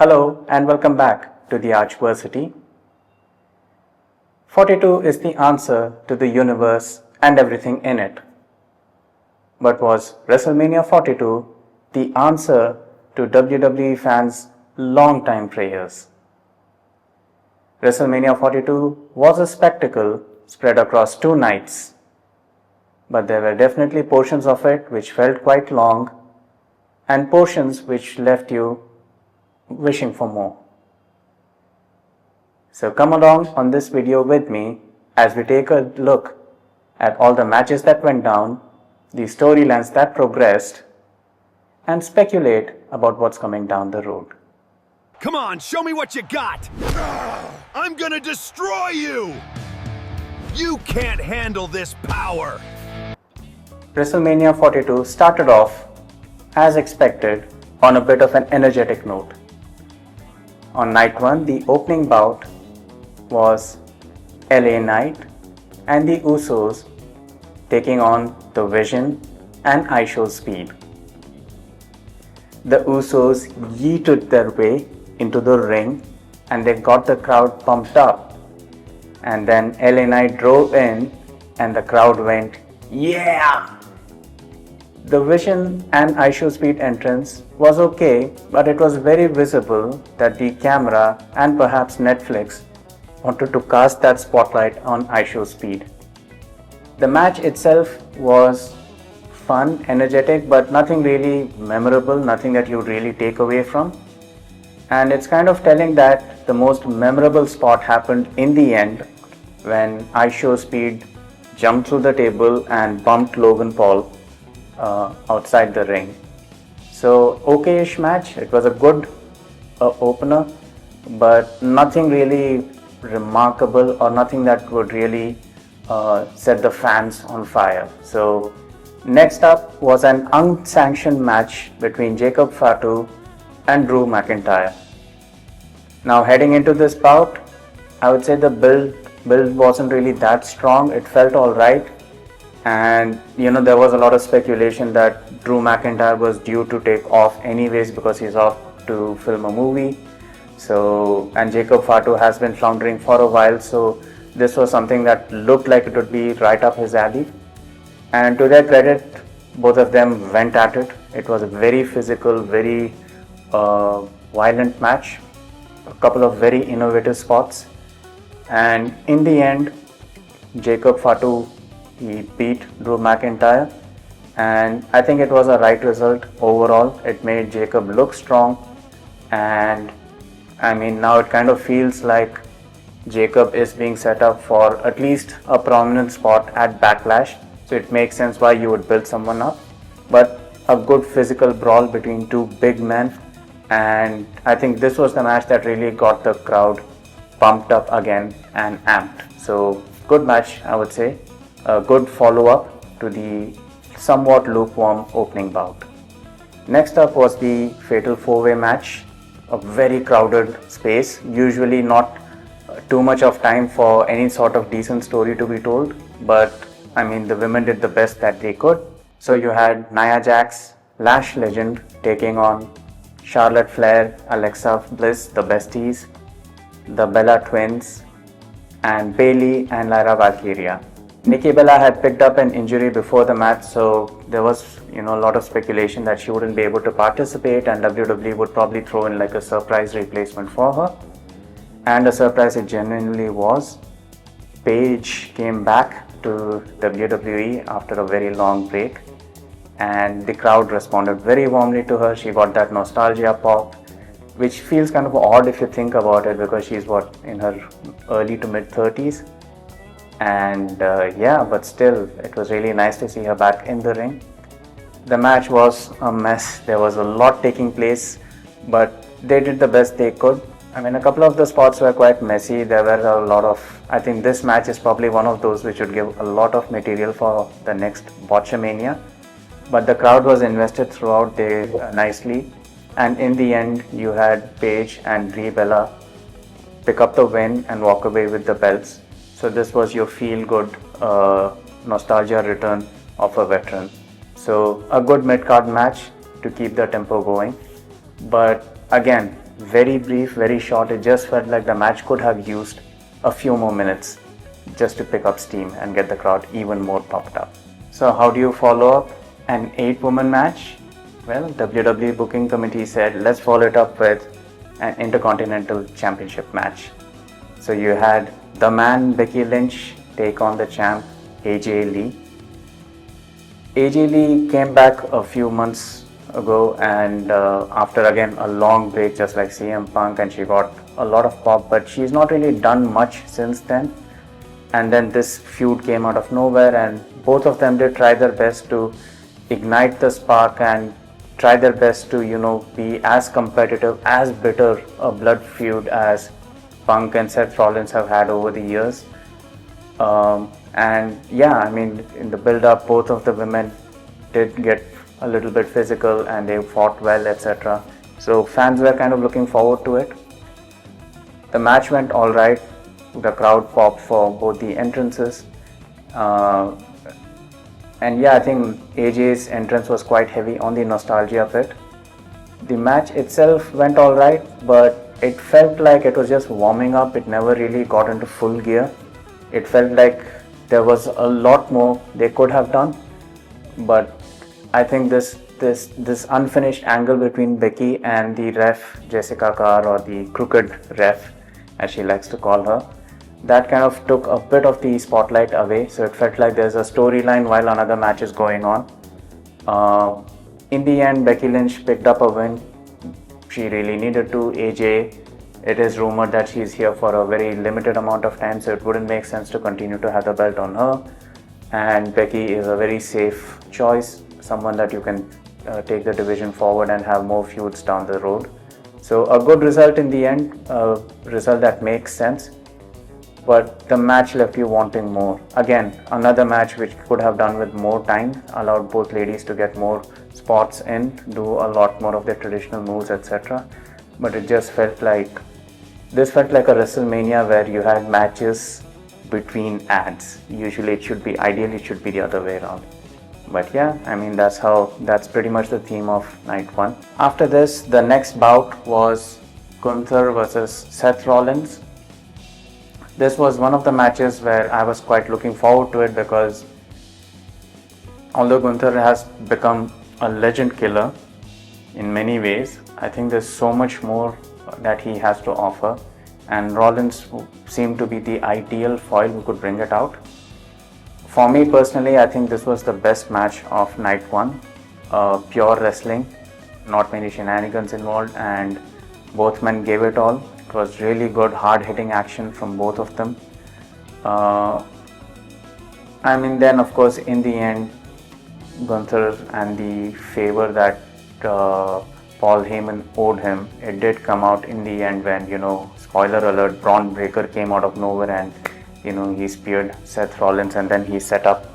Hello and welcome back to the Rchversity. 42 is the answer to the universe and everything in it. But was WrestleMania 42 the answer to WWE fans' long-time prayers? WrestleMania 42 was a spectacle spread across 2 nights, but there were definitely portions of it which felt quite long and portions which left you wishing for more. So come along on this video with me as we take a look at all the matches that went down, the storylines that progressed, and speculate about what's coming down the road. Come on, show me what you got! I'm gonna destroy you! You can't handle this power! WrestleMania 42 started off, as expected, on a bit of an energetic note. On night 1, the opening bout was LA Knight and the Usos taking on The Vision and Speed. The Usos yeeted their way into the ring and they got the crowd pumped up. And then LA Knight drove in and the crowd went, "Yeah!" The Vision and Speed entrance was okay, but it was very visible that the camera and perhaps Netflix wanted to cast that spotlight on Speed. The match itself was fun, energetic, but nothing really memorable, nothing that you really take away from. And it's kind of telling that the most memorable spot happened in the end when Speed jumped through the table and bumped Logan Paul outside the ring. So okay-ish match. It was a good opener, but nothing really remarkable or nothing that would really set the fans on fire. So next up was an unsanctioned match between Jacob Fatu and Drew McIntyre. Now heading into this bout, I would say the build wasn't really that strong. It felt alright. And there was a lot of speculation that Drew McIntyre was due to take off anyways because he's off to film a movie. And Jacob Fatu has been floundering for a while, so this was something that looked like it would be right up his alley. And to their credit, both of them went at it. It was a very physical, very violent match. A couple of very innovative spots. And in the end, Jacob Fatu, he beat Drew McIntyre, and I think it was a right result overall. It made Jacob look strong, and I mean now it kind of feels like Jacob is being set up for at least a prominent spot at Backlash, so it makes sense why you would build someone up. But a good physical brawl between two big men, and I think this was the match that really got the crowd pumped up again and amped. So good match, I would say. A good follow-up to the somewhat lukewarm opening bout. Next up was the Fatal 4-Way match, a very crowded space, usually not too much of time for any sort of decent story to be told, but I mean the women did the best that they could. So you had Nia Jax, Lash Legend, taking on Charlotte Flair, Alexa Bliss, the besties, the Bella Twins, and Bayley and Lyra Valkyria. Nikki Bella had picked up an injury before the match, so there was a lot of speculation that she wouldn't be able to participate and WWE would probably throw in like a surprise replacement for her. And a surprise it genuinely was. Paige came back to WWE after a very long break and the crowd responded very warmly to her. She got that nostalgia pop, which feels kind of odd if you think about it because she's in her early to mid 30s. And but still it was really nice to see her back in the ring. The match was a mess. There was a lot taking place, but they did the best they could. I mean, a couple of the spots were quite messy. There were a lot of, I think this match is probably one of those which would give a lot of material for the next Botchamania, but the crowd was invested throughout nicely, and in the end you had Paige and Brie Bella pick up the win and walk away with the belts. So this was your feel-good nostalgia return of a veteran. So a good mid-card match to keep the tempo going. But again, very brief, very short. It just felt like the match could have used a few more minutes just to pick up steam and get the crowd even more pumped up. So how do you follow up an 8-woman match? Well, WWE booking committee said, let's follow it up with an Intercontinental Championship match. So you had the man Becky Lynch take on the champ AJ Lee. AJ Lee came back a few months ago, and after again a long break, just like CM Punk, and she got a lot of pop, but she's not really done much since then. And then this feud came out of nowhere, and both of them did try their best to ignite the spark and try their best to, be as competitive, as bitter a blood feud as Punk and Seth Rollins have had over the years. And yeah, I mean, in the build-up, both of the women did get a little bit physical and they fought well, etc. So fans were kind of looking forward to it. The match went all right. The crowd popped for both the entrances. And yeah, I think AJ's entrance was quite heavy on the nostalgia bit. The match itself went all right, but it felt like it was just warming up. It never really got into full gear. It felt like there was a lot more they could have done, but I think this unfinished angle between Becky and the ref Jessica Carr, or the crooked ref as she likes to call her, that kind of took a bit of the spotlight away. So it felt like there's a storyline while another match is going on. In the end, Becky Lynch picked up a win. She really needed to. AJ, it is rumored that she's here for a very limited amount of time, so it wouldn't make sense to continue to have the belt on her. And Becky is a very safe choice, someone that you can take the division forward and have more feuds down the road. So a good result in the end, a result that makes sense. But the match left you wanting more. Again, another match which could have done with more time, allowed both ladies to get more spots in, do a lot more of their traditional moves, etc. But it just felt like, this felt like a WrestleMania where you had matches between ads. Usually ideally it should be the other way around. But yeah, I mean, that's pretty much the theme of night one. After this, the next bout was Gunther versus Seth Rollins. This was one of the matches where I was quite looking forward to it, because although Gunther has become a legend killer in many ways, I think there's so much more that he has to offer, and Rollins seemed to be the ideal foil who could bring it out. For me personally, I think this was the best match of night one. Pure wrestling, not many shenanigans involved, and both men gave it all. It was really good, hard-hitting action from both of them. I mean, then of course, in the end, Gunther and the favor that Paul Heyman owed him, it did come out in the end when, spoiler alert, Braun Breaker came out of nowhere and, he speared Seth Rollins, and then he set up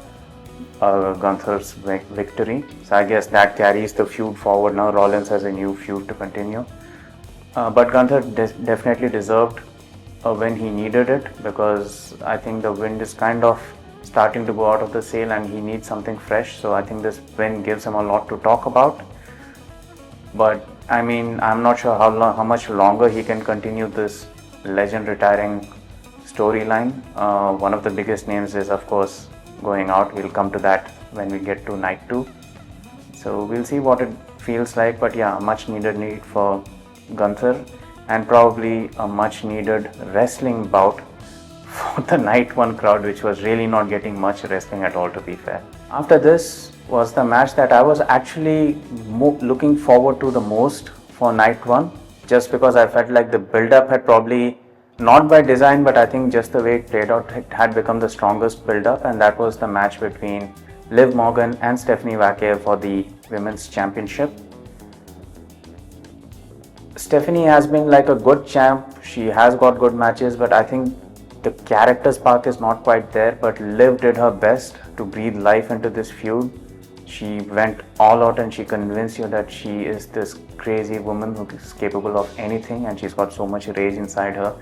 Gunther's victory. So I guess that carries the feud forward. Now Rollins has a new feud to continue. But Gunther definitely deserved a win. He needed it, because I think the wind is kind of starting to go out of the sail and he needs something fresh. So I think this win gives him a lot to talk about. But I mean, I'm not sure how much longer he can continue this legend retiring storyline. One of the biggest names is of course going out. We'll come to that when we get to night 2. So we'll see what it feels like. But yeah, much needed need for Gunther, and probably a much needed wrestling bout for the night 1 crowd, which was really not getting much wrestling at all, to be fair. After this was the match that I was actually looking forward to the most for night 1, just because I felt like the build-up had probably, not by design, but I think just the way it played out, it had become the strongest build-up, and that was the match between Liv Morgan and Stephanie McMahon for the Women's Championship. Stephanie has been like a good champ. She has got good matches, but I think the character spark is not quite there. But Liv did her best to breathe life into this feud. She went all out and she convinced you that she is this crazy woman who is capable of anything, and she's got so much rage inside her,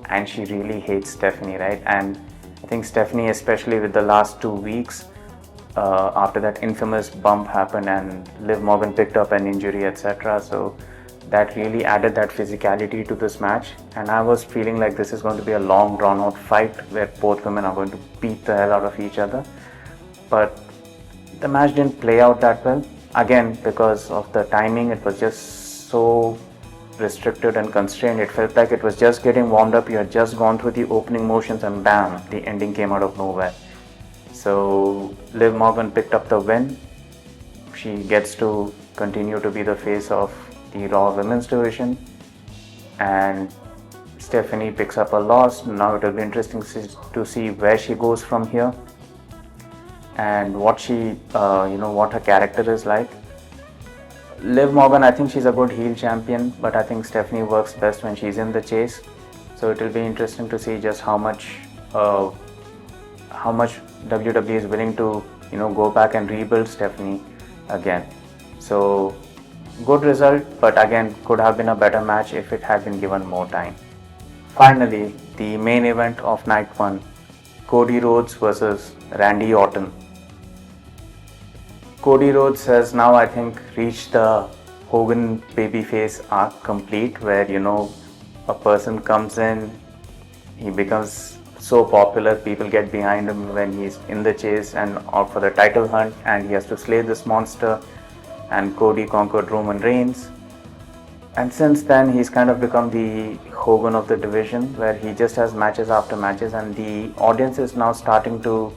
and she really hates Stephanie, right? And I think Stephanie, especially with the last 2 weeks, after that infamous bump happened and Liv Morgan picked up an injury, etc. So that really added that physicality to this match, and I was feeling like this is going to be a long drawn out fight where both women are going to beat the hell out of each other. But the match didn't play out that well, again because of the timing. It was just so restricted and constrained. It felt like it was just getting warmed up. You had just gone through the opening motions and bam, the ending came out of nowhere. So Liv Morgan picked up the win. She gets to continue to be the face of the Raw Women's Division, and Stephanie picks up a loss. Now it will be interesting to see where she goes from here and what she, what her character is like. Liv Morgan, I think she's a good heel champion, but I think Stephanie works best when she's in the chase. So it will be interesting to see just how much WWE is willing to, go back and rebuild Stephanie again. So good result, but again could have been a better match if it had been given more time. Finally, the main event of night 1, Cody Rhodes versus Randy Orton. Cody Rhodes has now, I think, reached the Hogan babyface arc complete, where a person comes in, he becomes so popular, people get behind him when he's in the chase and out for the title hunt, and he has to slay this monster, and Cody conquered Roman Reigns. And since then he's kind of become the Hogan of the division, where he just has matches after matches, and the audience is now starting to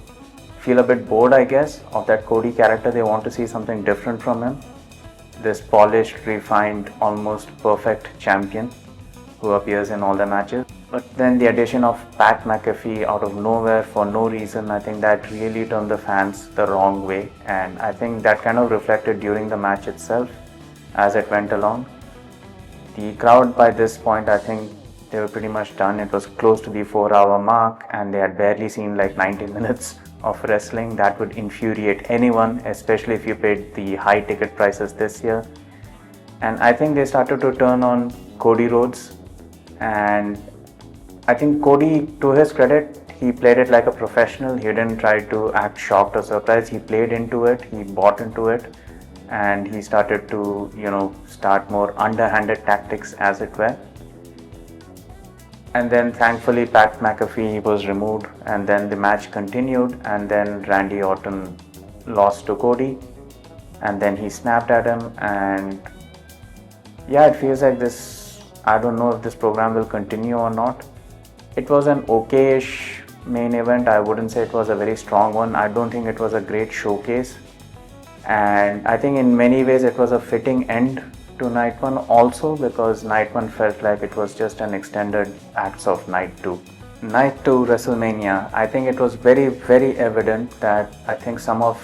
feel a bit bored, I guess, of that Cody character. They want to see something different from him. This polished, refined, almost perfect champion who appears in all the matches. But then the addition of Pat McAfee out of nowhere for no reason, I think that really turned the fans the wrong way, and I think that kind of reflected during the match itself as it went along. The crowd by this point, I think they were pretty much done. It was close to the 4-hour mark and they had barely seen like 90 minutes of wrestling. That would infuriate anyone, especially if you paid the high ticket prices this year. And I think they started to turn on Cody Rhodes, and I think Cody, to his credit, he played it like a professional. He didn't try to act shocked or surprised. He played into it, he bought into it, and he started to, start more underhanded tactics, as it were. And then thankfully Pat McAfee was removed, and then the match continued, and then Randy Orton lost to Cody, and then he snapped at him, and yeah, it feels like this, I don't know if this program will continue or not. It was an okay-ish main event. I wouldn't say it was a very strong one. I don't think it was a great showcase, and I think in many ways it was a fitting end to night 1 also, because night 1 felt like it was just an extended acts of night 2. Night 2 WrestleMania, I think it was very, very evident that I think some of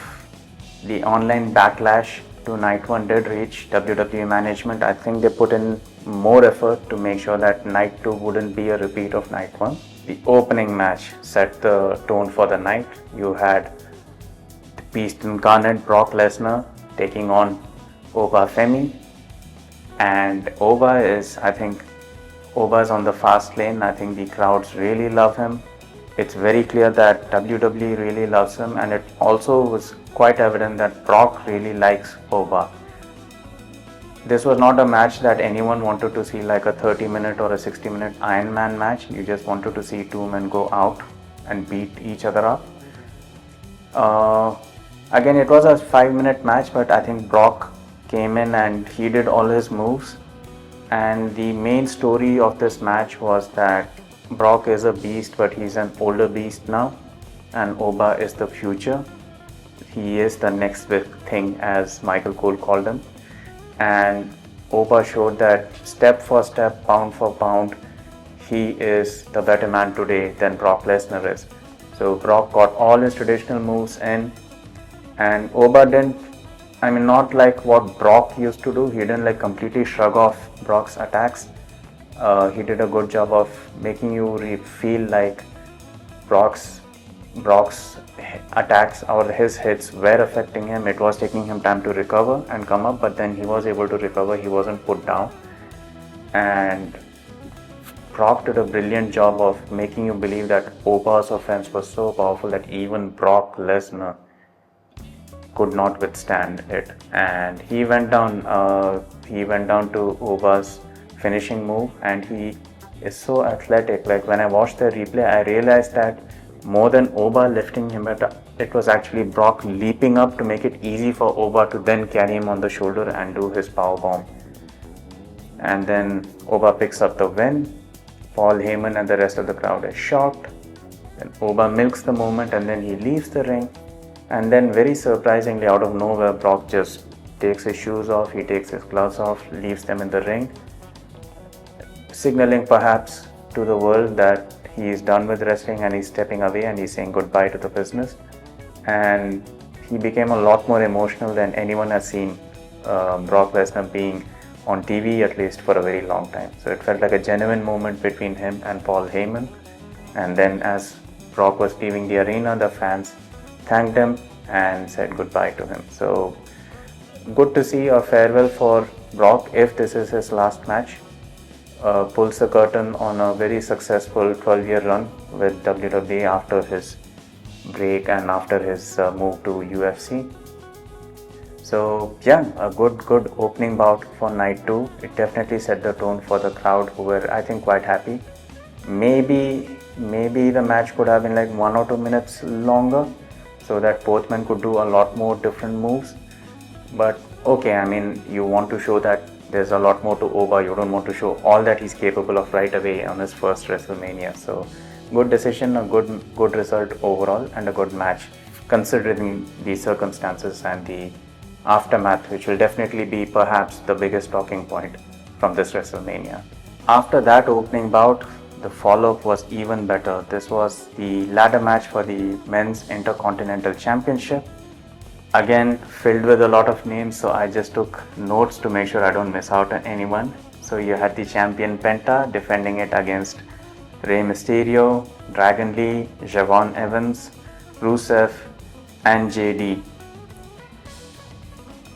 the online backlash to night 1 did reach WWE management. I think they put in more effort to make sure that night 2 wouldn't be a repeat of night 1. The opening match set the tone for the night. You had the Beast incarnate Brock Lesnar taking on Oba Femi, and Oba is on the fast lane. I think the crowds really love him. It's very clear that WWE really loves him, and it also was quite evident that Brock really likes Oba. This was not a match that anyone wanted to see, like a 30-minute or a 60-minute Iron Man match. You just wanted to see two men go out and beat each other up. Again, it was a 5-minute match, but I think Brock came in and he did all his moves. And the main story of this match was that Brock is a beast, but he's an older beast now, and Oba is the future. He is the next big thing, as Michael Cole called him. And Oba showed that step for step, pound for pound, he is the better man today than Brock Lesnar is. So Brock got all his traditional moves in, and Oba didn't, not like what Brock used to do. He didn't like completely shrug off Brock's attacks. He did a good job of making you feel like Brock's attacks or his hits were affecting him. It was taking him time to recover and come up, but then he was able to recover. He wasn't put down. And Brock did a brilliant job of making you believe that Oba's offense was so powerful that even Brock Lesnar could not withstand it. And he went down he went down to Oba's finishing move, and he is so athletic. Like when I watched the replay, I realized that more than Oba lifting him, it was actually Brock leaping up to make it easy for Oba to then carry him on the shoulder and do his power bomb. And then Oba picks up the win. Paul Heyman and the rest of the crowd is shocked. Then Oba milks the moment and then he leaves the ring. And then very surprisingly, out of nowhere, Brock just takes his shoes off, he takes his gloves off, leaves them in the ring, signaling perhaps to the world that he is done with wrestling and he's stepping away and he's saying goodbye to the business. And he became a lot more emotional than anyone has seen Brock Lesnar being on TV, at least for a very long time. So it felt like a genuine moment between him and Paul Heyman. And then as Brock was leaving the arena, the fans thanked him and said goodbye to him. So good to see a farewell for Brock, if this is his last match. Pulls the curtain on a very successful 12-year run with WWE after his break and after his move to UFC. So yeah, a good opening bout for night 2. It definitely set the tone for the crowd, who were, I think, quite happy. Maybe the match could have been like 1 or 2 minutes longer, so that both men could do a lot more different moves. But okay, I mean, you want to show that there's a lot more to Oba. You don't want to show all that he's capable of right away on his first WrestleMania. So good decision, a good result overall, and a good match considering the circumstances and the aftermath, which will definitely be perhaps the biggest talking point from this WrestleMania. After that opening bout, the follow-up was even better. This was the ladder match for the Men's Intercontinental Championship. Again, filled with a lot of names, so I just took notes to make sure I don't miss out on anyone. So you had the champion Penta defending it against Rey Mysterio, Dragon Lee, Javon Evans, Rusev, and JD.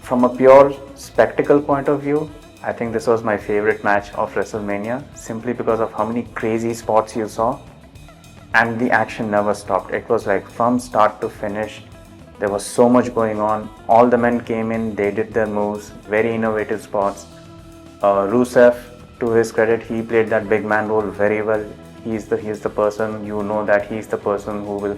From a pure spectacle point of view, I think this was my favorite match of WrestleMania, simply because of how many crazy spots you saw, and the action never stopped. It was like from start to finish, there was so much going on. All the men came in, they did their moves, very innovative spots. Rusev, to his credit, he played that big man role very well. He's the person, you know that he's the person who will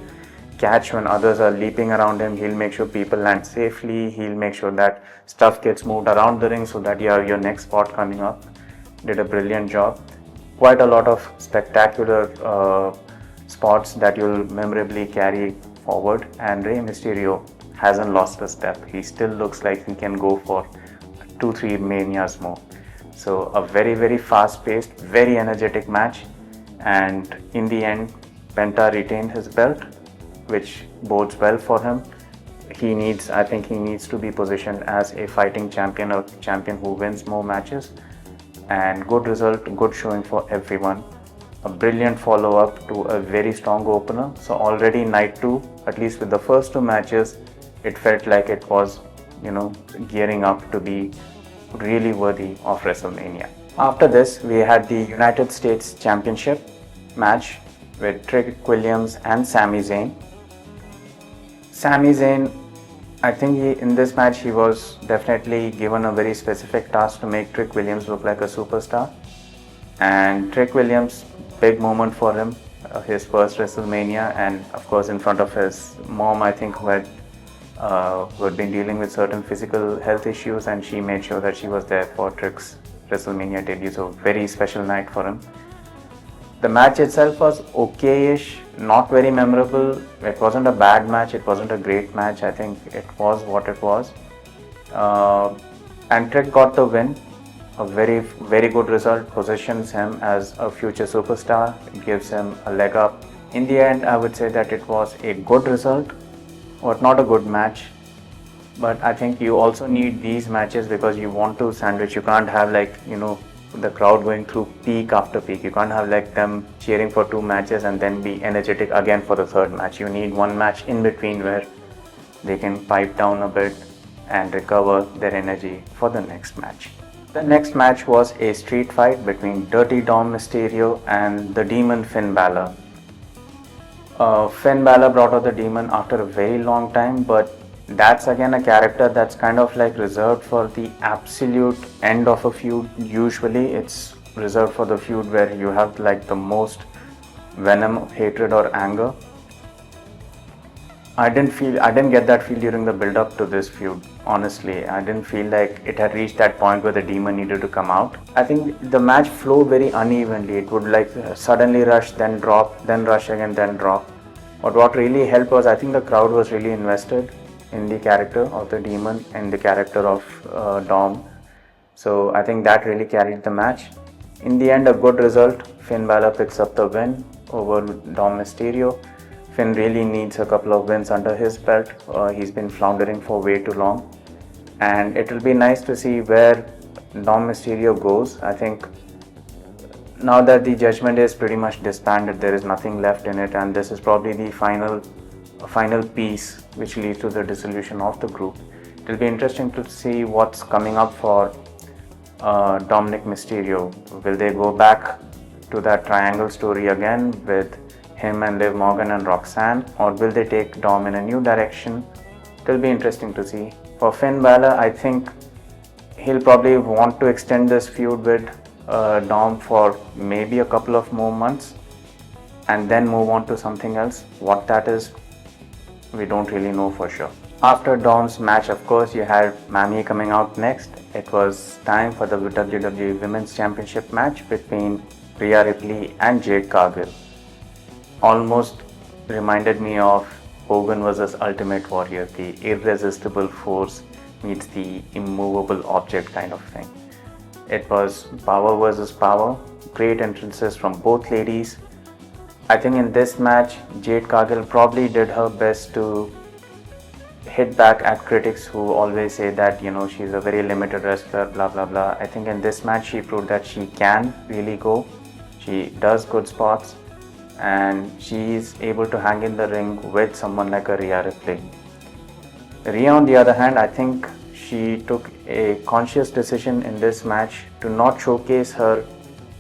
catch when others are leaping around him. He'll make sure people land safely. He'll make sure that stuff gets moved around the ring so that you have your next spot coming up. Did a brilliant job. Quite a lot of spectacular spots that you'll memorably carry forward. And Rey Mysterio hasn't lost a step. He still looks like he can go for 2-3 manias more. So a very fast-paced, very energetic match. And in the end, Penta retained his belt, which bodes well for him. I think he needs to be positioned as a fighting champion, a champion who wins more matches. And good result, good showing for everyone. A brilliant follow-up to a very strong opener. So already night 2, at least with the first 2 matches, it felt like it was, gearing up to be really worthy of WrestleMania. After this, we had the United States Championship match with Trick Williams and Sami Zayn. Sami Zayn, I think in this match he was definitely given a very specific task to make Trick Williams look like a superstar. And Trick Williams, big moment for him, his first WrestleMania, and of course in front of his mom, I think, who had been dealing with certain physical health issues, and she made sure that she was there for Trick's WrestleMania debut. So very special night for him. The match itself was okay-ish, not very memorable. It wasn't a bad match, it wasn't a great match. I think it was what it was. And Trick got the win. A very good result, positions him as a future superstar, it gives him a leg up. In the end, I would say that it was a good result, but not a good match. But I think you also need these matches because you want to sandwich. You can't have the crowd going through peak after peak. You can't have them cheering for 2 matches and then be energetic again for the 3rd match. You need one match in between where they can pipe down a bit and recover their energy for the next match. The next match was a street fight between Dirty Dom Mysterio and the Demon Finn Balor. Finn Balor brought out the Demon after a very long time, but That's again a character that's kind of like reserved for the absolute end of a feud. Usually it's reserved for the feud where you have like the most venom, hatred or anger. I didn't get that feel during the build up to this feud. Honestly, I didn't feel like it had reached that point where the demon needed to come out. I think the match flowed very unevenly. It would like suddenly rush, then drop, then rush again, then drop. But what really helped was I think the crowd was really invested in the character of the demon and the character of Dom. So I think that really carried the match. In the end, a good result. Finn Balor picks up the win over Dom Mysterio. Finn really needs a couple of wins under his belt. He's been floundering for way too long. And it will be nice to see where Dom Mysterio goes. I think now that the Judgment is pretty much disbanded, there is nothing left in it, and this is probably the final piece which leads to the dissolution of the group. It will be interesting to see what's coming up for Dominic Mysterio. Will they go back to that triangle story again with him and Liv Morgan and Roxanne, or will they take Dom in a new direction? It will be interesting to see. For Finn Balor, I think he'll probably want to extend this feud with Dom for maybe a couple of more months and then move on to something else. What that is, we don't really know for sure. After Dom's match, of course, you had Mami coming out next. It was time for the WWE Women's Championship match between Rhea Ripley and Jade Cargill. Almost reminded me of Hogan vs Ultimate Warrior, the irresistible force meets the immovable object kind of thing. It was power versus power, great entrances from both ladies. I think in this match, Jade Cargill probably did her best to hit back at critics who always say that, she's a very limited wrestler, blah blah blah. I think in this match she proved that she can really go. She does good spots and she's able to hang in the ring with someone like a Rhea Ripley. Rhea, on the other hand, I think she took a conscious decision in this match to not showcase her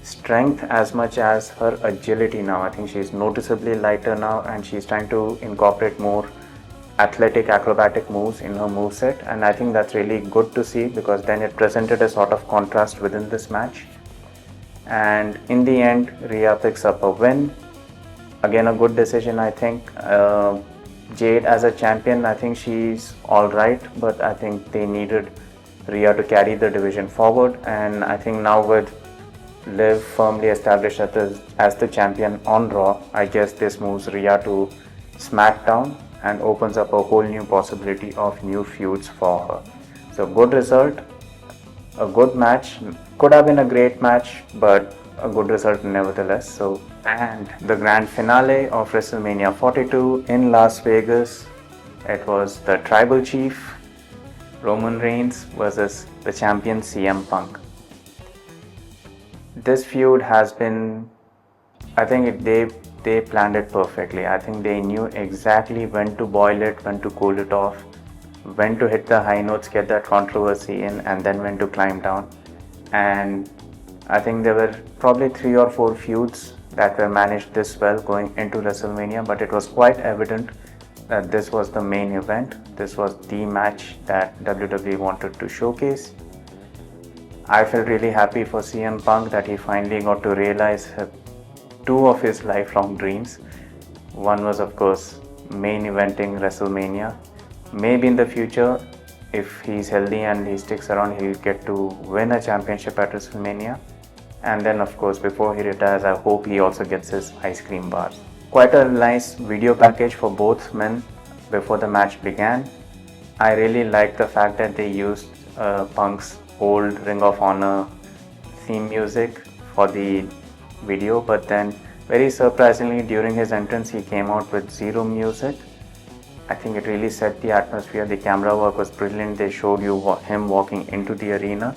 strength as much as her agility now. I think she's noticeably lighter now and she's trying to incorporate more athletic acrobatic moves in her moveset, and I think that's really good to see because then it presented a sort of contrast within this match. And in the end, Rhea picks up a win. Again, a good decision, I think. Jade as a champion, I think she's alright, but I think they needed Rhea to carry the division forward, and I think now with Liv firmly established as the champion on Raw, I guess this moves Rhea to SmackDown and opens up a whole new possibility of new feuds for her. So good result, a good match, could have been a great match, but a good result nevertheless. So, and the grand finale of WrestleMania 42 in Las Vegas, it was the Tribal Chief Roman Reigns versus the champion CM Punk. This feud has been, I think they planned it perfectly. I think they knew exactly when to boil it, when to cool it off, when to hit the high notes, get that controversy in, and then when to climb down. And I think there were probably 3 or 4 feuds that were managed this well going into WrestleMania, but it was quite evident that this was the main event. This was the match that WWE wanted to showcase. I felt really happy for CM Punk that he finally got to realize 2 of his lifelong dreams. One was, of course, main eventing WrestleMania. Maybe in the future, if he's healthy and he sticks around, he'll get to win a championship at WrestleMania. And then, of course, before he retires, I hope he also gets his ice cream bars. Quite a nice video package for both men before the match began. I really liked the fact that they used Punk's old Ring of Honor theme music for the video, but then very surprisingly during his entrance he came out with zero music. I think it really set the atmosphere. The camera work was brilliant. They showed you him walking into the arena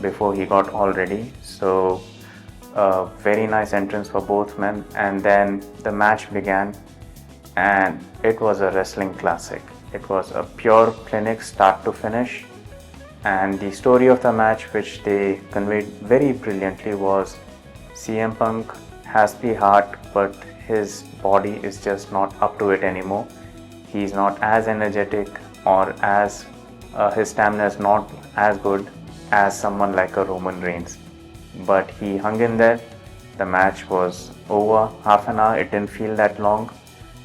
before he got all ready. So very nice entrance for both men, and then the match began and it was a wrestling classic. It was a pure clinic start to finish, and the story of the match, which they conveyed very brilliantly, was CM Punk has the heart, but his body is just not up to it anymore. He's not as energetic or as his stamina is not as good as someone like a Roman Reigns. But he hung in there. The match was over half an hour. It didn't feel that long.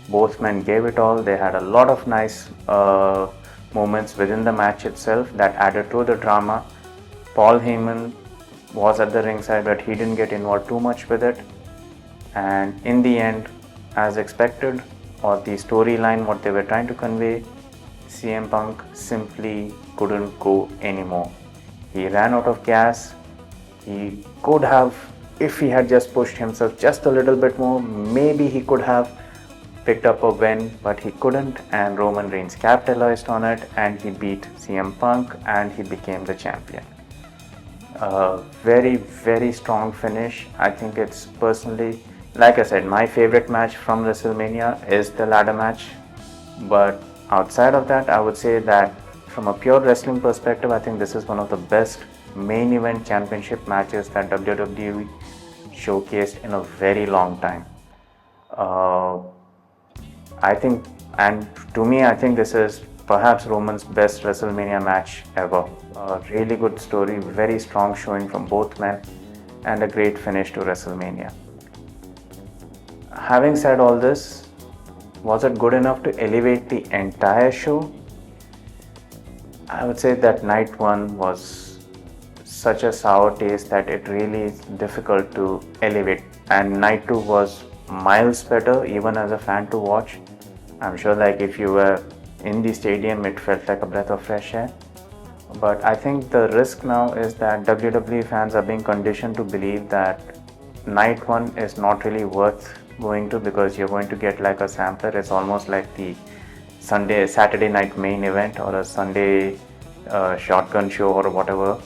Both men gave it all. They had a lot of nice moments within the match itself that added to the drama. Paul Heyman was at the ringside, but he didn't get involved too much with it. And in the end, as expected, or the storyline, what they were trying to convey, CM Punk simply couldn't go anymore. He ran out of gas. He could have, if he had just pushed himself just a little bit more, maybe he could have picked up a win, but he couldn't, and Roman Reigns capitalized on it and he beat CM Punk and he became the champion. Very, very strong finish. I think it's personally, like I said, my favorite match from WrestleMania is the ladder match. But outside of that, I would say that from a pure wrestling perspective, I think this is one of the best main event championship matches that WWE showcased in a very long time. I think, and to me, I think this is perhaps Roman's best WrestleMania match ever. A really good story, very strong showing from both men, and a great finish to WrestleMania. Having said all this, was it good enough to elevate the entire show? I would say that night one was such a sour taste that it really is difficult to elevate, and night two was miles better even as a fan to watch. I'm sure like if you were in the stadium it felt like a breath of fresh air. But I think the risk now is that WWE fans are being conditioned to believe that night one is not really worth going to, because you're going to get like a sampler. It's almost like the Saturday night main event or a Sunday shotgun show or whatever,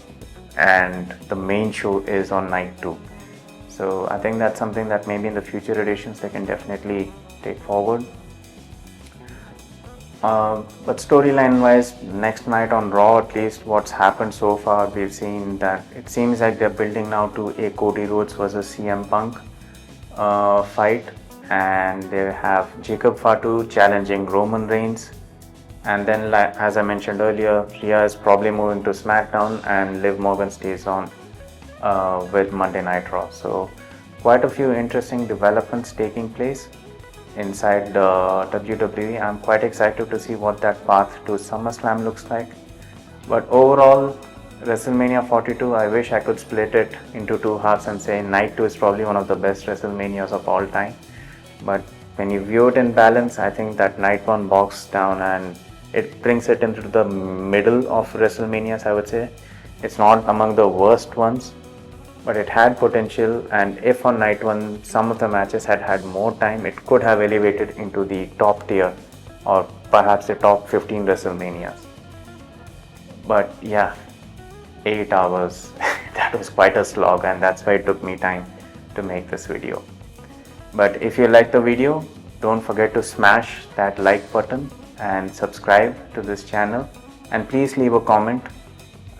and the main show is on night two. So I think that's something that maybe in the future editions they can definitely take forward. But storyline wise, next night on Raw, at least what's happened so far, we've seen that it seems like they're building now to a Cody Rhodes versus CM Punk fight, and they have Jacob Fatu challenging Roman Reigns, and then as I mentioned earlier, Rhea is probably moving to SmackDown and Liv Morgan stays on with Monday Night Raw. So quite a few interesting developments taking place inside the WWE. I'm quite excited to see what that path to SummerSlam looks like. But overall, WrestleMania 42, I wish I could split it into two halves and say Night 2 is probably one of the best WrestleManias of all time. But when you view it in balance, I think that Night 1 bogs down and it brings it into the middle of WrestleManias, I would say. It's not among the worst ones, but it had potential, and if on Night 1 some of the matches had more time, it could have elevated into the top tier or perhaps the top 15 WrestleManias. But yeah, 8 hours, that was quite a slog, and that's why it took me time to make this video. But if you like the video, don't forget to smash that like button and subscribe to this channel, and please leave a comment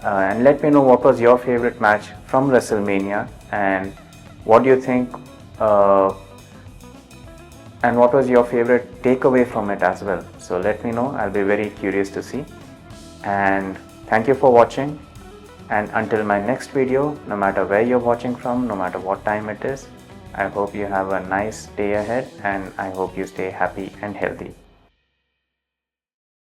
and let me know what was your favorite match from WrestleMania and what do you think and what was your favorite takeaway from it as well. So let me know, I'll be very curious to see. And thank you for watching, and until my next video, no matter where you're watching from, no matter what time it is, I hope you have a nice day ahead, and I hope you stay happy and healthy.